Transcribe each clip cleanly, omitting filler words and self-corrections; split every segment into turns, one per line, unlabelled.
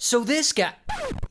So this guy,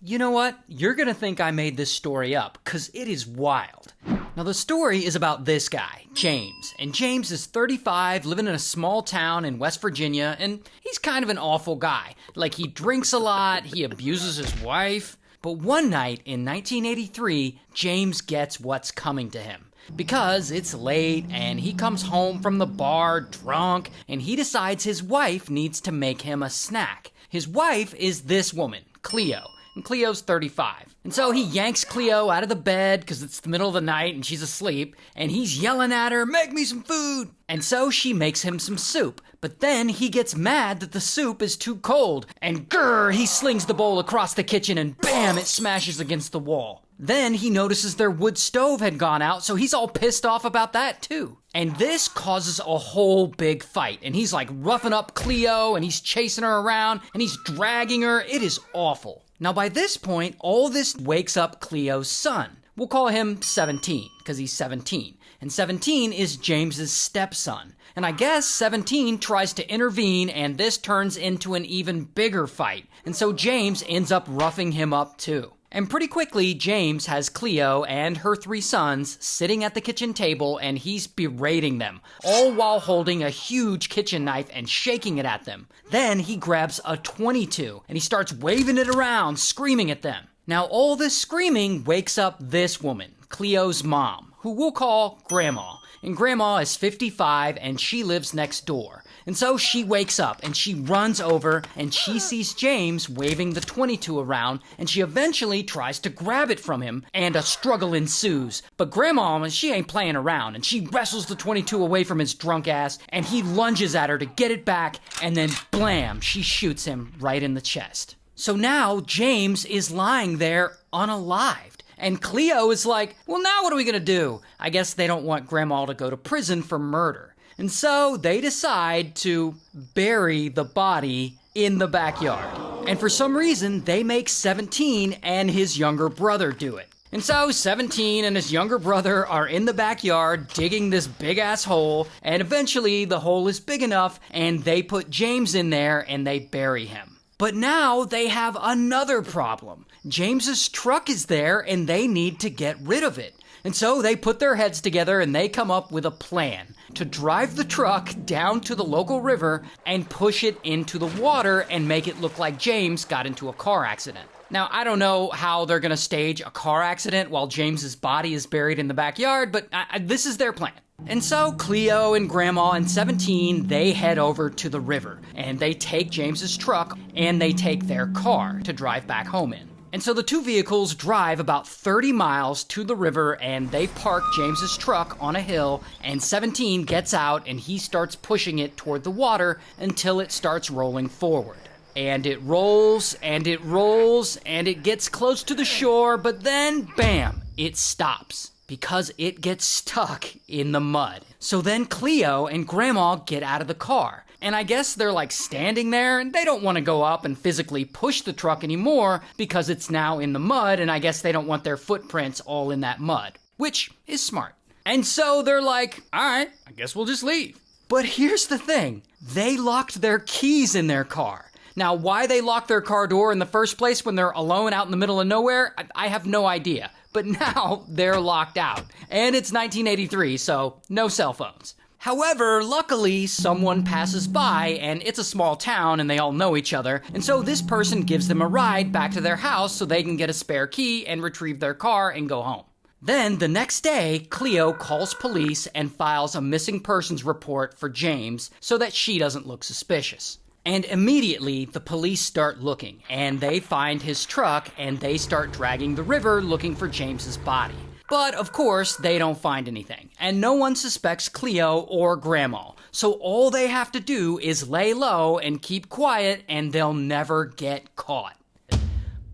you know what? You're gonna think I made this story up, cause it is wild. Now the story is about this guy, James, and James is 35, living in a small town in West Virginia, and he's kind of an awful guy. Like, he drinks a lot, he abuses his wife. But one night in 1983, James gets what's coming to him. Because it's late and he comes home from the bar drunk, and he decides his wife needs to make him a snack. His wife is this woman, Cleo, and Cleo's 35. And so he yanks Cleo out of the bed because it's the middle of the night and she's asleep, and he's yelling at her, "Make me some food!" And so she makes him some soup. But then he gets mad that the soup is too cold, and grrr, he slings the bowl across the kitchen and bam, it smashes against the wall. Then he notices their wood stove had gone out, so he's all pissed off about that too. And this causes a whole big fight, and he's like roughing up Cleo, and he's chasing her around, and he's dragging her. It is awful. Now by this point, all this wakes up Cleo's son. We'll call him 17, because he's 17. And 17 is James's stepson. And I guess 17 tries to intervene, and this turns into an even bigger fight. And so James ends up roughing him up too. And pretty quickly, James has Cleo and her 3 sons sitting at the kitchen table, and he's berating them, all while holding a huge kitchen knife and shaking it at them. Then he grabs a .22, and he starts waving it around, screaming at them. Now, all this screaming wakes up this woman, Cleo's mom, who we'll call Grandma. And Grandma is 55, and she lives next door. And so she wakes up, and she runs over, and she sees James waving the .22 around, and she eventually tries to grab it from him, and a struggle ensues. But Grandma, she ain't playing around, and she wrestles the .22 away from his drunk ass, and he lunges at her to get it back, and then blam, she shoots him right in the chest. So now James is lying there unalived. And Cleo is like, well, now what are we gonna do? I guess they don't want Grandma to go to prison for murder. And so they decide to bury the body in the backyard. And for some reason, they make 17 and his younger brother do it. And so 17 and his younger brother are in the backyard digging this big ass hole, and eventually the hole is big enough and they put James in there and they bury him. But now they have another problem. James's truck is there and they need to get rid of it. And so they put their heads together and they come up with a plan to drive the truck down to the local river and push it into the water and make it look like James got into a car accident. Now, I don't know how they're gonna stage a car accident while James's body is buried in the backyard, but this is their plan. And so Cleo and Grandma and 17, they head over to the river, and they take James's truck and they take their car to drive back home in. And so the 2 vehicles drive about 30 miles to the river, and they park James's truck on a hill, and 17 gets out and he starts pushing it toward the water until it starts rolling forward. And it rolls, and it rolls, and it gets close to the shore, but then, bam, it stops. Because it gets stuck in the mud. So then Cleo and Grandma get out of the car. And I guess they're like standing there and they don't want to go up and physically push the truck anymore because it's now in the mud, and I guess they don't want their footprints all in that mud, which is smart. And so they're like, all right, I guess we'll just leave. But here's the thing, they locked their keys in their car. Now, why they locked their car door in the first place when they're alone out in the middle of nowhere, I have no idea. But now they're locked out. And it's 1983, so no cell phones. However, luckily, someone passes by, and it's a small town, and they all know each other, and so this person gives them a ride back to their house so they can get a spare key and retrieve their car and go home. Then, the next day, Cleo calls police and files a missing persons report for James so that she doesn't look suspicious. And immediately, the police start looking, and they find his truck, and they start dragging the river looking for James's body. But, of course, they don't find anything, and no one suspects Cleo or Grandma, so all they have to do is lay low and keep quiet, and they'll never get caught.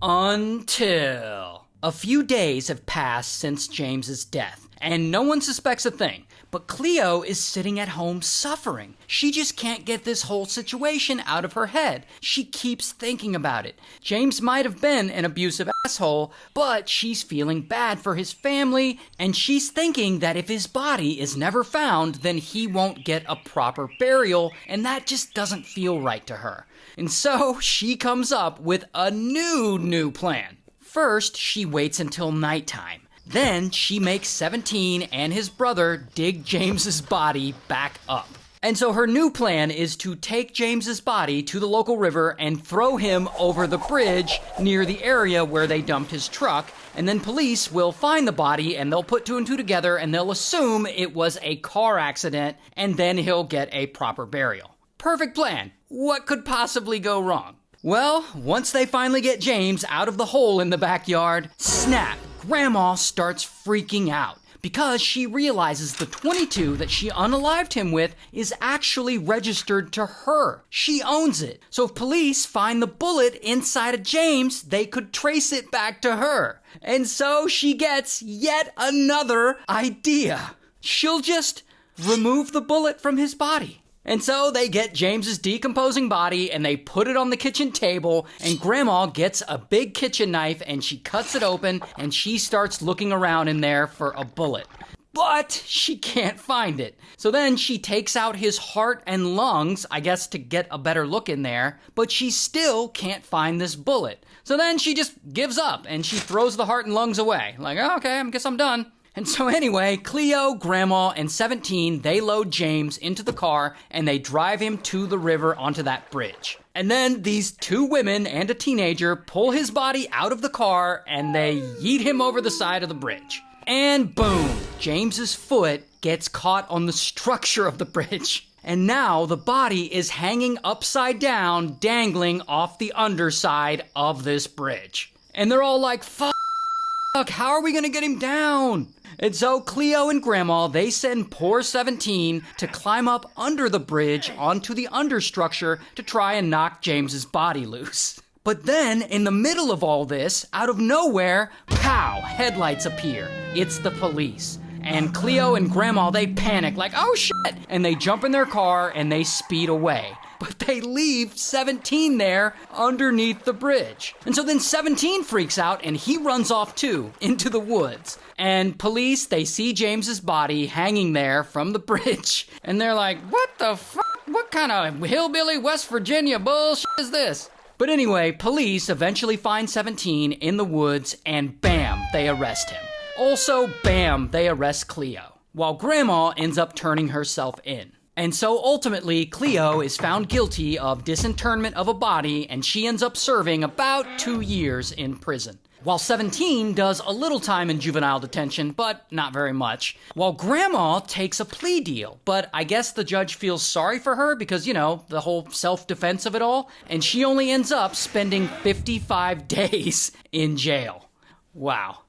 Until a few days have passed since James's death, and no one suspects a thing. But Cleo is sitting at home suffering. She just can't get this whole situation out of her head. She keeps thinking about it. James might have been an abusive asshole, but she's feeling bad for his family, and she's thinking that if his body is never found, then he won't get a proper burial, and that just doesn't feel right to her. And so she comes up with a new plan. First, she waits until nighttime. Then she makes 17 and his brother dig James's body back up. And so her new plan is to take James's body to the local river and throw him over the bridge near the area where they dumped his truck. And then police will find the body and they'll put two and two together and they'll assume it was a car accident, and then he'll get a proper burial. Perfect plan. What could possibly go wrong? Well, once they finally get James out of the hole in the backyard, snap, Grandma starts freaking out because she realizes the .22 that she unalived him with is actually registered to her. She owns it. So if police find the bullet inside of James, they could trace it back to her. And so she gets yet another idea. She'll just remove the bullet from his body. And so they get James's decomposing body and they put it on the kitchen table, and Grandma gets a big kitchen knife and she cuts it open and she starts looking around in there for a bullet. But she can't find it. So then she takes out his heart and lungs, I guess to get a better look in there, but she still can't find this bullet. So then she just gives up and she throws the heart and lungs away. Like, oh, okay, I guess I'm done. And so anyway, Cleo, Grandma, and 17, they load James into the car and they drive him to the river onto that bridge. And then these two women and a teenager pull his body out of the car and they yeet him over the side of the bridge. And boom, James's foot gets caught on the structure of the bridge. And now the body is hanging upside down, dangling off the underside of this bridge. And they're all like, fuck, how are we gonna get him down? And so Cleo and Grandma, they send poor 17 to climb up under the bridge onto the understructure to try and knock James's body loose. But then, in the middle of all this, out of nowhere, pow, headlights appear. It's the police. And Cleo and Grandma, they panic like, oh shit! And they jump in their car and they speed away. But they leave 17 there underneath the bridge. And so then 17 freaks out and he runs off too, into the woods. And police, they see James's body hanging there from the bridge. And they're like, what the fuck? What kind of hillbilly West Virginia bullshit is this? But anyway, police eventually find 17 in the woods and bam, they arrest him. Also, bam, they arrest Cleo. While Grandma ends up turning herself in. And so ultimately, Cleo is found guilty of disinterment of a body and she ends up serving about 2 years in prison. While 17 does a little time in juvenile detention, but not very much. While Grandma takes a plea deal, but I guess the judge feels sorry for her because, you know, the whole self-defense of it all, and she only ends up spending 55 days in jail. Wow.